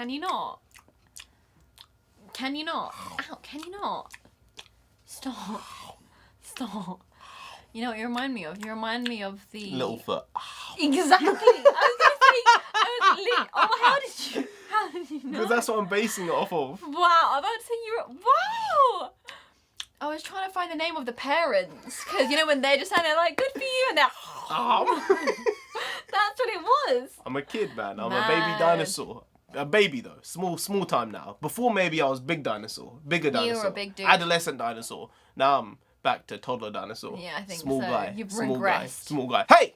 Can you not? Can you not? Ow, can you not? Stop. Stop. You know what you remind me of? You remind me of the... Littlefoot. Exactly. How did you know? Because that's what I'm basing it off of. Wow, I'm about to say wow! I was trying to find the name of the parents. Because, you know, when they're just saying, they're like, good for you, and they're... That's what it was. I'm a kid, man. I'm a baby dinosaur. A baby, though. Small time now. Before, maybe I was big dinosaur. Bigger dinosaur. You were a big dude. Adolescent dinosaur. Now I'm back to toddler dinosaur. Yeah, I think small so. Guy. You've small regressed. guy. Small guy. Hey!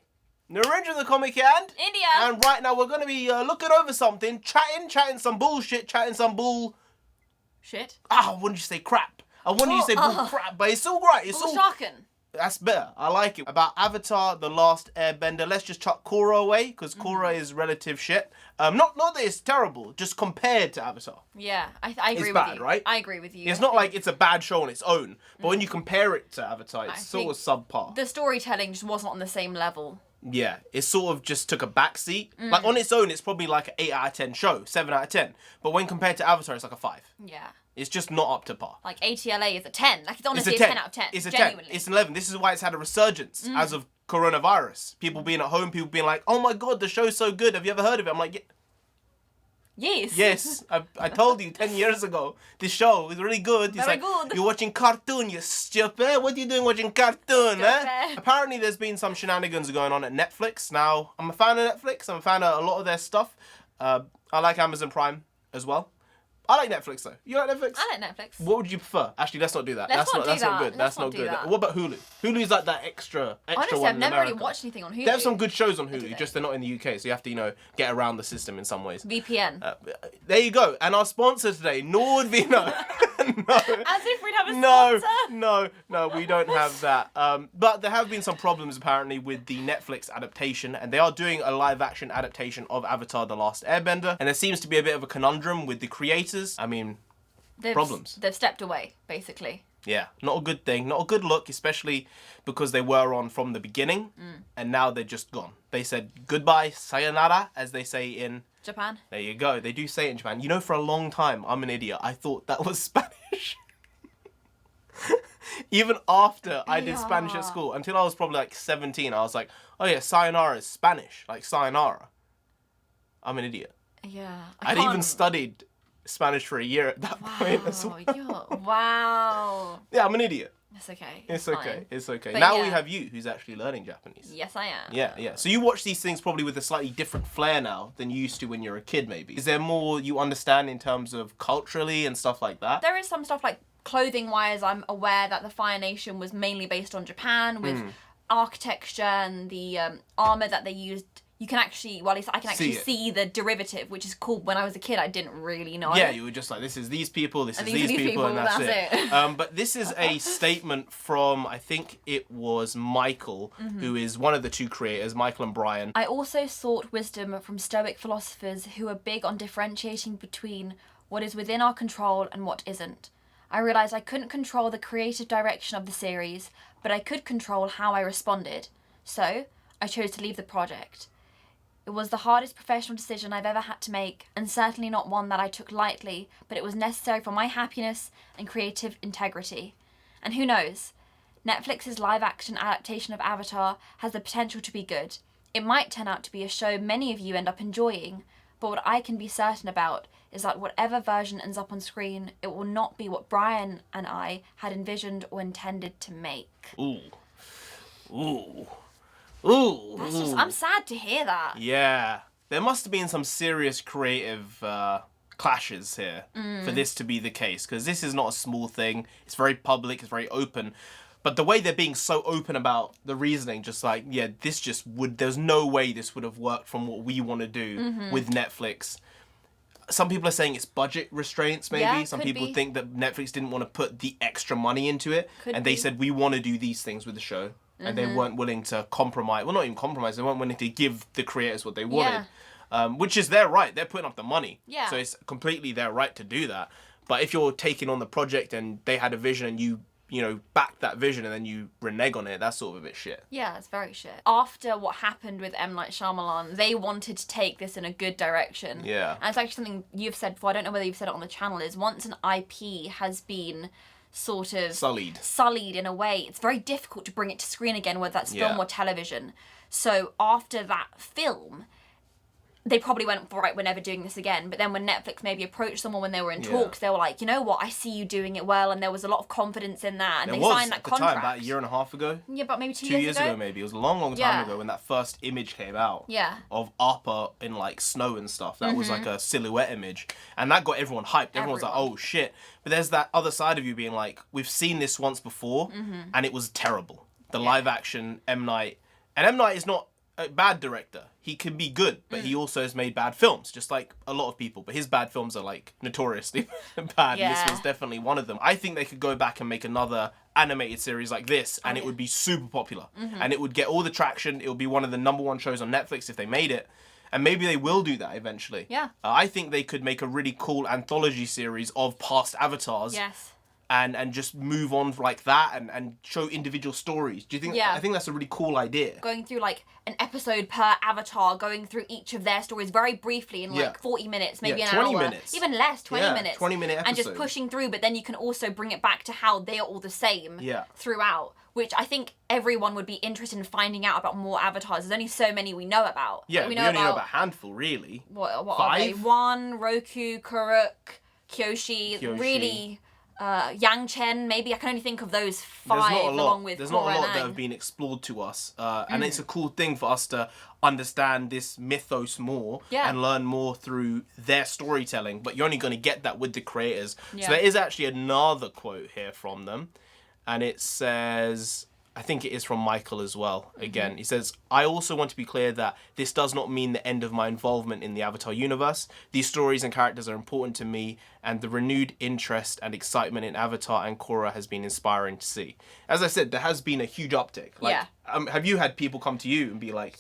NarendraTheComic and... India! And right now we're going to be looking over something. Chatting some bullshit. Chatting some bull... Shit? I wanted you to say crap. I wanted you to say bull crap. But it's all right. It's all... Shocking. That's better. I like it. About Avatar, The Last Airbender. Let's just chuck Korra away, because Korra is relative shit. Not that it's terrible, just compared to Avatar. Yeah, I agree with you. It's bad, right? I agree with you. It's not like it's a bad show on its own, but when you compare it to Avatar, it's sort of subpar. The storytelling just wasn't on the same level. Yeah, it sort of just took a backseat. Like, on its own, it's probably like an 8 out of 10 show, 7 out of 10. But when compared to Avatar, it's like a 5. Yeah. It's just not up to par. Like, ATLA is a 10. Like, it's honestly It's a 10 out of 10. It's a genuinely. 10. It's an 11. This is why it's had a resurgence as of coronavirus. People being at home, people being like, oh my god, the show's so good. Have you ever heard of it? I'm like, yes. yes. I told you 10 years ago. This show is really good. It's Very like, good. You're watching cartoon, you stupid. What are you doing watching cartoon, eh? Apparently there's been some shenanigans going on at Netflix. Now, I'm a fan of Netflix. I'm a fan of a lot of their stuff. I like Amazon Prime as well. I like Netflix though. You like Netflix? I like Netflix. What would you prefer? Actually, let's not do that. Let's not do that's not that. good. Let's That's not not do good. that. What about Hulu? Hulu's like that extra Honestly, one I've in never America. really watched anything on Hulu. They have some good shows on Do Hulu, they? just they're not in the UK, so you have to, get around the system in some ways. VPN. There you go. And our sponsor today, NordVPN. No. As if we'd have a sponsor. No, we don't have that. But there have been some problems apparently with the Netflix adaptation, and they are doing a live-action adaptation of Avatar: The Last Airbender, and there seems to be a bit of a conundrum with the creators. I mean, problems. They've stepped away, basically. Yeah, not a good thing, not a good look, especially because they were on from the beginning, and now they're just gone. They said goodbye, sayonara, as they say in... Japan. There you go. They do say it in Japan. You know, for a long time, I'm an idiot. I thought that was Spanish. Even after I did Spanish at school, until I was probably like 17, I was like, oh yeah, sayonara is Spanish, like sayonara. I'm an idiot. Yeah. I'd even studied Spanish for a year at that point as well. Wow. Yeah, I'm an idiot. It's okay. It's okay. It's okay. But Now yeah. we have you, who's actually learning Japanese. Yes, I am. Yeah. So you watch these things probably with a slightly different flair now than you used to when you were a kid, maybe. Is there more you understand in terms of culturally and stuff like that? There is some stuff like clothing-wise. I'm aware that the Fire Nation was mainly based on Japan with architecture and the armor that they used. You can actually, well, at least I can actually see the derivative, which is cool. When I was a kid, I didn't really know. Yeah, you were just like, this is these people, this And is these these people, and that's it. it. But this is a statement from, I think it was Michael, who is one of the two creators, Michael and Brian. I also sought wisdom from Stoic philosophers who are big on differentiating between what is within our control and what isn't. I realised I couldn't control the creative direction of the series, but I could control how I responded. So, I chose to leave the project. It was the hardest professional decision I've ever had to make, and certainly not one that I took lightly, but it was necessary for my happiness and creative integrity. And who knows? Netflix's live-action adaptation of Avatar has the potential to be good. It might turn out to be a show many of you end up enjoying, but what I can be certain about is that whatever version ends up on screen, it will not be what Brian and I had envisioned or intended to make. Ooh. That's just, I'm sad to hear that. Yeah. There must have been some serious creative clashes here for this to be the case, because this is not a small thing. It's very public, it's very open. But the way they're being so open about the reasoning, just like, yeah, this just would, there's no way this would have worked from what we want to do with Netflix. Some people are saying it's budget restraints, maybe. Yeah, Some could people be. think that Netflix didn't want to put the extra money into it. Could They be. said, we want to do these things with the show. And they weren't willing to compromise. Well, not even compromise. They weren't willing to give the creators what they wanted. Which is their right. They're putting up the money. Yeah. So it's completely their right to do that. But if you're taking on the project and they had a vision and you back that vision and then you renege on it, that's sort of a bit shit. Yeah, it's very shit. After what happened with M. Night Shyamalan, they wanted to take this in a good direction. Yeah. And it's actually something you've said before, I don't know whether you've said it on the channel, is once an IP has been sort of sullied in a way, it's very difficult to bring it to screen again, whether that's film or television. So after that film, they probably went, right, we're never doing this again. But then when Netflix maybe approached someone when they were in talks, they were like, you know what, I see you doing it well. And there was a lot of confidence in that. And they signed that contract. Time, about a year and a half ago. Yeah, but maybe 2 years years ago. Maybe. It was a long time ago when that first image came out. Yeah. Of Appa in like snow and stuff. That was like a silhouette image. And that got everyone hyped. Everyone was like, oh shit. But there's that other side of you being like, we've seen this once before and it was terrible. The live action M. Night. And M. Night is not a bad director. He can be good, but he also has made bad films, just like a lot of people. But his bad films are like notoriously bad. Yeah. This was definitely one of them. I think they could go back and make another animated series like this, and it would be super popular. And it would get all the traction. It would be one of the #1 shows on Netflix if they made it. And maybe they will do that eventually. Yeah. I think they could make a really cool anthology series of past avatars. Yes. And just move on like that and show individual stories. Do you think? Yeah. I think that's a really cool idea. Going through like an episode per avatar, going through each of their stories very briefly in like 40 minutes, maybe an 20 hour. minutes. Even less, 20 minutes. 20-minute episode. And just pushing through, but then you can also bring it back to how they are all the same throughout. Which I think everyone would be interested in finding out about more avatars. There's only so many we know about. Yeah, like, we only know about a handful, really. What 5? are they? One, Roku, Kuruk, Kyoshi. Really... Yang Chen, maybe. I can only think of those 5 along with There's Korra not a lot and that Aang. have been explored to us. And it's a cool thing for us to understand this mythos more and learn more through their storytelling. But you're only going to get that with the creators. So there is actually another quote here from them. And it says... I think it is from Michael as well. Again, he says, I also want to be clear that this does not mean the end of my involvement in the Avatar universe. These stories and characters are important to me, and the renewed interest and excitement in Avatar and Korra has been inspiring to see. As I said, there has been a huge uptick. Like, have you had people come to you and be like,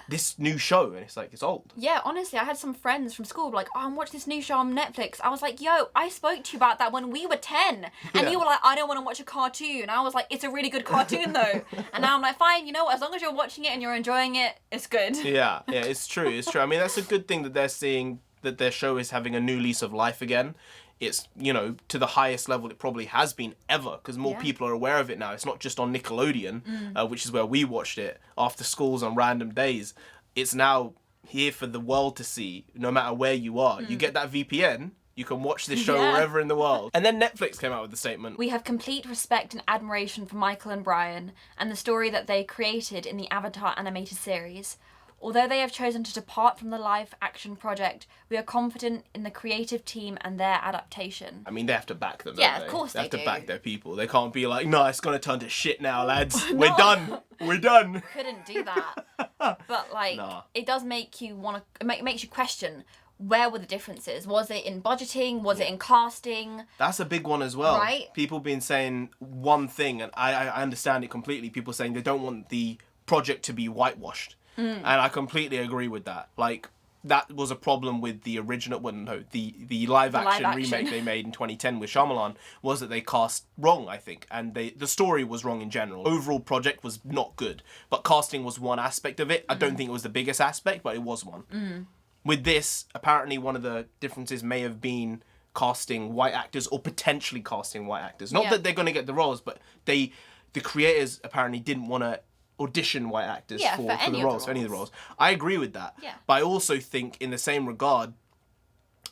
this new show? And it's like, it's old. Yeah, honestly, I had some friends from school like, oh, I'm watching this new show on Netflix. I was like, yo, I spoke to you about that when we were 10. And you were like, I don't want to watch a cartoon. And I was like, it's a really good cartoon though. And now I'm like, fine, you know what, as long as you're watching it and you're enjoying it, it's good. Yeah, it's true. I mean, that's a good thing that they're seeing that their show is having a new lease of life again. It's, to the highest level it probably has been ever, because more people are aware of it now. It's not just on Nickelodeon, which is where we watched it after schools on random days. It's now here for the world to see, no matter where you are. You get that VPN, you can watch this show wherever in the world. And then Netflix came out with the statement. We have complete respect and admiration for Michael and Brian and the story that they created in the Avatar animated series. Although they have chosen to depart from the live-action project, we are confident in the creative team and their adaptation. I mean, they have to back them, Yeah, don't they? of course they have they to do. back their people. They can't be like, no, it's going to turn to shit now, lads. We're done. We're done. Couldn't do that. But, like, it does make you want to... It makes you question, where were the differences? Was it in budgeting? Was it in casting? That's a big one as well. Right? People been saying one thing, and I understand it completely. People saying they don't want the project to be whitewashed. And I completely agree with that. Like, that was a problem with the original, the live action remake they made in 2010 with Shyamalan, was that they cast wrong, I think. And the story was wrong in general. Overall project was not good. But casting was one aspect of it. I don't think it was the biggest aspect, but it was one. With this, apparently one of the differences may have been casting white actors, or potentially casting white actors. Not that they're going to get the roles, but the creators apparently didn't want to audition white actors for the roles, for any of the roles. I agree with that. Yeah. But I also think, in the same regard,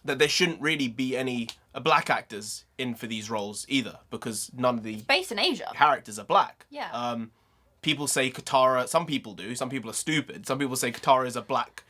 that there shouldn't really be any black actors in for these roles either, because none of the Based in Asia. characters are black. Yeah. People say Katara, some people do, some people are stupid. Some people say Katara is a black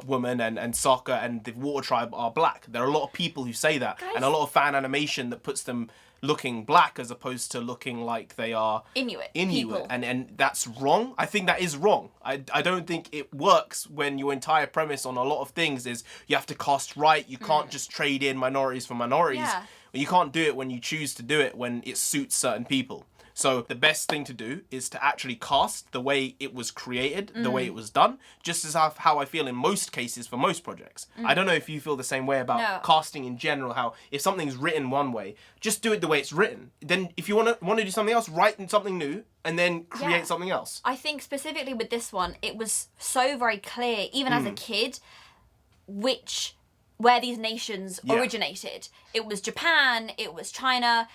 woman, and Sokka and the Water Tribe are black. There are a lot of people who say that, and a lot of fan animation that puts them looking black as opposed to looking like they are Inuit people. And that's wrong. I think that is wrong. I don't think it works when your entire premise on a lot of things is you have to cast right. You can't just trade in minorities for minorities. Yeah. You can't do it when you choose to do it when it suits certain people. So the best thing to do is to actually cast the way it was created, the way it was done, just as how I feel in most cases for most projects. I don't know if you feel the same way about casting in general, how if something's written one way, just do it the way it's written. Then if you want to do something else, write something new and then create something else. I think specifically with this one, it was so very clear, even as a kid, where these nations originated. It was Japan, it was China.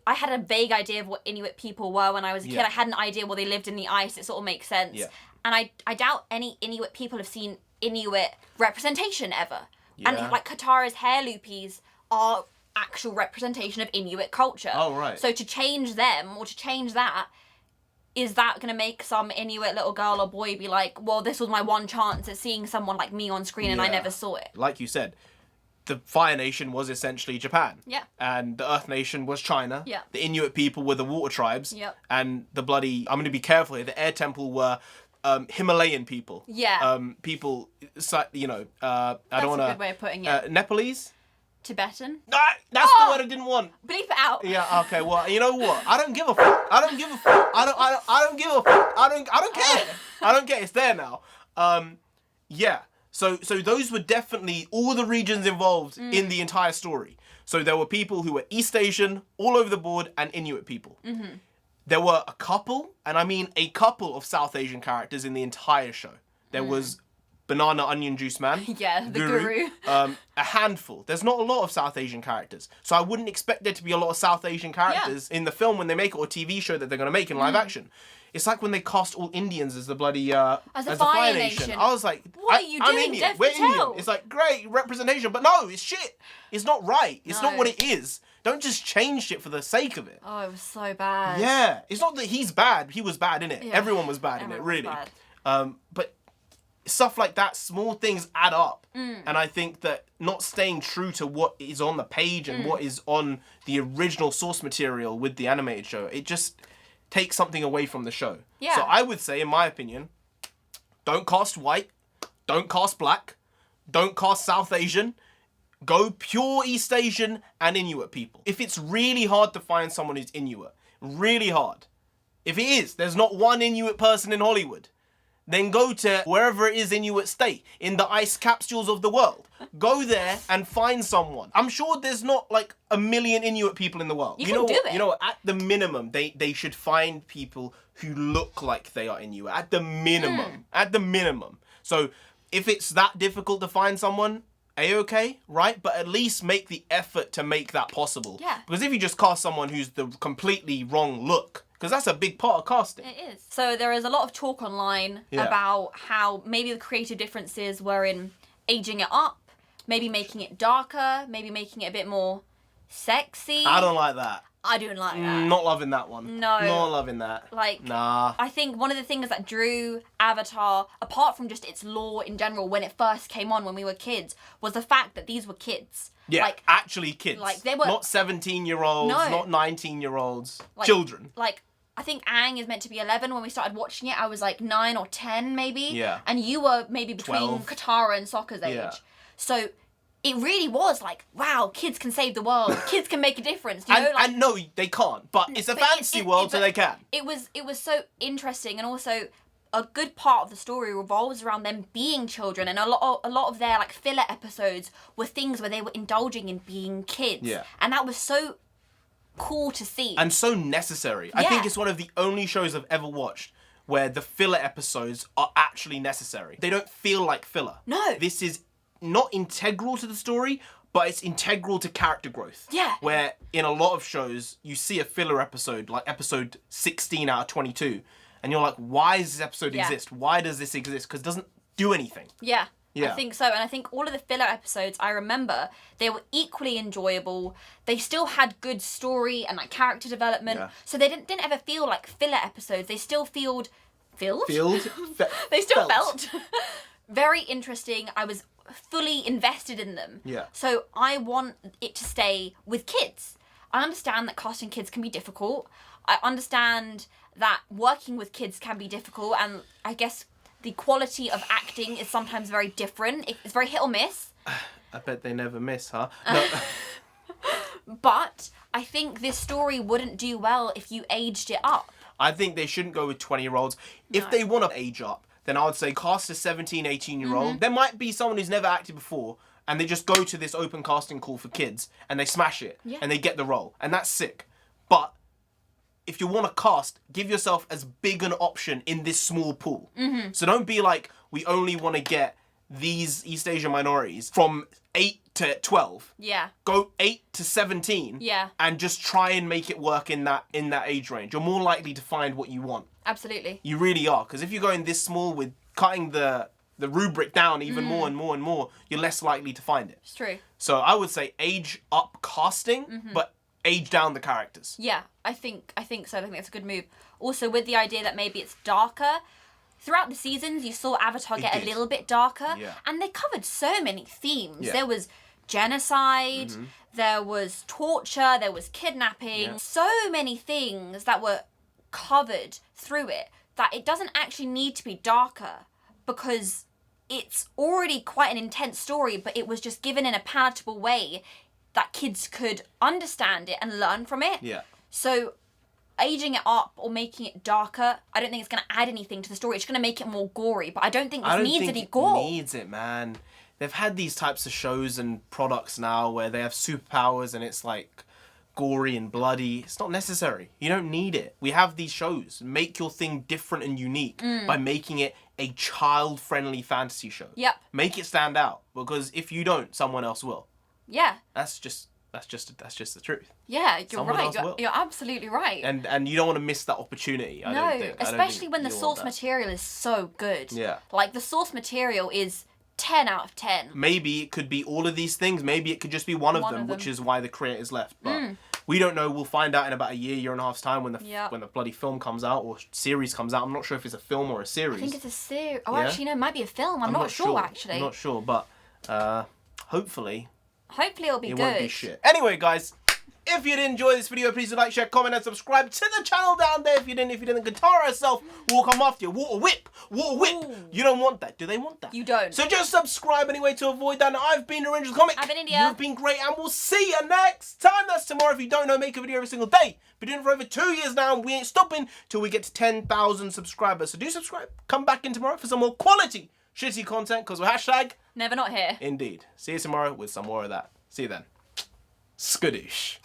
I had a vague idea of what Inuit people were when I was a kid. I had an idea they lived in the ice. It sort of makes sense. Yeah. And I doubt any Inuit people have seen Inuit representation ever. Yeah. And like Katara's hair loopies are actual representation of Inuit culture. Oh, right. So to change them or to change that, is that going to make some Inuit little girl or boy be like, well, this was my one chance at seeing someone like me on screen and I never saw it? Like you said, the Fire Nation was essentially Japan. Yeah. And the Earth Nation was China. Yeah. The Inuit people were the Water Tribes. Yep. And the bloody, I'm going to be careful here, the Air Temple were Himalayan people. Yeah. People, you know, I don't want to... That's a good way of putting it. Nepalese? Tibetan? That's the word I didn't want. Bleep it out. Yeah, okay, well, you know what? I don't give a fuck. I don't give a fuck. I don't give a fuck. I don't care. I don't care. It's there now. Yeah. So those were definitely all the regions involved in the entire story. So there were people who were East Asian, all over the board, and Inuit people. Mm-hmm. There were a couple, and I mean a couple of South Asian characters in the entire show. There was Banana Onion Juice Man. Yeah, the guru. A handful. There's not a lot of South Asian characters. So I wouldn't expect there to be a lot of South Asian characters in the film when they make it, or TV show that they're going to make in live action. It's like when they cast all Indians as the bloody as the Fire Nation. I was like, what are you doing, I'm Indian. We're Indian. It's like great representation, but no, it's shit. It's not right. It's not what it is. Don't just change shit for the sake of it. Oh, it was so bad. Yeah, it's not that he's bad. He was bad in it. Yeah. Everyone was bad in it, really. But stuff like that, small things add up. And I think that not staying true to what is on the page and what is on the original source material with the animated show, it just takes something away from the show. Yeah. So I would say, in my opinion, don't cast white, don't cast black, don't cast South Asian, go pure East Asian and Inuit people. If it's really hard to find someone who's Inuit, really hard. If it is, there's not one Inuit person in Hollywood, then go to wherever it is Inuit stay, in the ice capsules of the world. Go there and find someone. I'm sure there's not like 1 million Inuit people in the world. You can do it. You know, at the minimum, they should find people who look like they are Inuit. At the minimum. At the minimum. So if it's that difficult to find someone, A-okay, right? But at least make the effort to make that possible. Yeah. Because if you just cast someone who's the completely wrong look, because that's a big part of casting. It is. So there is a lot of talk online about how maybe the creative differences were in aging it up, maybe making it darker, maybe making it a bit more sexy. I don't like that. I don't like that. Not loving that one. No. Not loving that. Like, nah. I think one of the things that drew Avatar, apart from just its lore in general, when it first came on when we were kids, was the fact that these were kids. Yeah, like, actually kids. Like, they were... Not 17-year-olds, not 19-year-olds. Like, children. Like, I think Aang is meant to be 11. When we started watching it, I was like 9 or 10 maybe. Yeah. And you were maybe between 12. Katara and Sokka's age. Yeah. So it really was like, wow, kids can save the world. Kids can make a difference. You know? And no, they can't. But it's a fantasy world, so they can. It was so interesting, and also a good part of the story revolves around them being children, and a lot of their like filler episodes were things where they were indulging in being kids. Yeah. And that was so cool to see. And so necessary. Yeah. I think it's one of the only shows I've ever watched where the filler episodes are actually necessary. They don't feel like filler. No. This is not integral to the story, but it's integral to character growth. Yeah. Where in a lot of shows, you see a filler episode, like episode 16 out of 22, and you're like, why does this episode exist? Why does this exist? Because it doesn't do anything. Yeah. I think so. And I think all of the filler episodes, I remember, they were equally enjoyable. They still had good story and like character development. Yeah. So they didn't ever feel like filler episodes. They still felt they still felt very interesting. I was fully invested in them. Yeah. So I want it to stay with kids. I understand that casting kids can be difficult. I understand that working with kids can be difficult, and I guess the quality of acting is sometimes very different. It's very hit or miss. I bet they never miss, huh? No. But I think this story wouldn't do well if you aged it up. I think they shouldn't go with 20-year-olds. If they want to age up, then I would say cast a 17, 18-year-old. There might be someone who's never acted before, and they just go to this open casting call for kids, and they smash it, and they get the role. And that's sick. But if you want to cast, give yourself as big an option in this small pool. So don't be like, we only want to get these East Asian minorities from 8 to 12. Yeah. Go 8 to 17. Yeah. And just try and make it work in that age range. You're more likely to find what you want. Absolutely. You really are. Because if you're going this small with cutting the rubric down even more and more and more, you're less likely to find it. It's true. So I would say age up casting, but age down the characters. Yeah, I think so. I think that's a good move. Also, with the idea that maybe it's darker. Throughout the seasons, you saw Avatar get a little bit darker, and they covered so many themes. Yeah. There was genocide, there was torture, there was kidnapping, so many things that were covered through it that it doesn't actually need to be darker because it's already quite an intense story, but it was just given in a palatable way that kids could understand it and learn from it. Yeah. So aging it up or making it darker, I don't think it's going to add anything to the story. It's going to make it more gory, but I don't think this needs any gore. Needs it, man. They've had these types of shows and products now where they have superpowers and it's like gory and bloody. It's not necessary. You don't need it. We have these shows. Make your thing different and unique by making it a child-friendly fantasy show. Yep. Make it stand out, because if you don't, someone else will. Yeah. That's just the truth. Yeah, you're Someone right. else will. You're absolutely right. And you don't want to miss that opportunity. I don't think. Especially when the source material is so good. Yeah. Like the source material is 10 out of 10. Maybe it could be all of these things. Maybe it could just be one of them, which is why the creators left. But we don't know. We'll find out in about a year and a half's time when the bloody film comes out or series comes out. I'm not sure if it's a film or a series. I think it's a series. Oh, actually, no, it might be a film. I'm not sure, actually. I'm not sure, but hopefully it'll be good. It won't be shit. Anyway, guys, if you did enjoy this video, please do like, share, comment, and subscribe to the channel down there. If you didn't, Katara herself will come after you. Water whip. Ooh. You don't want that. Do they want that? You don't. So just subscribe anyway to avoid that. And I've been NarendraTheComic. I've been India. You've been great, and we'll see you next time. That's tomorrow. If you don't know, make a video every single day. Been doing it for over 2 years now, and we ain't stopping till we get to 10,000 subscribers. So do subscribe. Come back in tomorrow for some more quality shitty content, because we're Never not here. Indeed. See you tomorrow with some more of that. See you then. Skadoosh.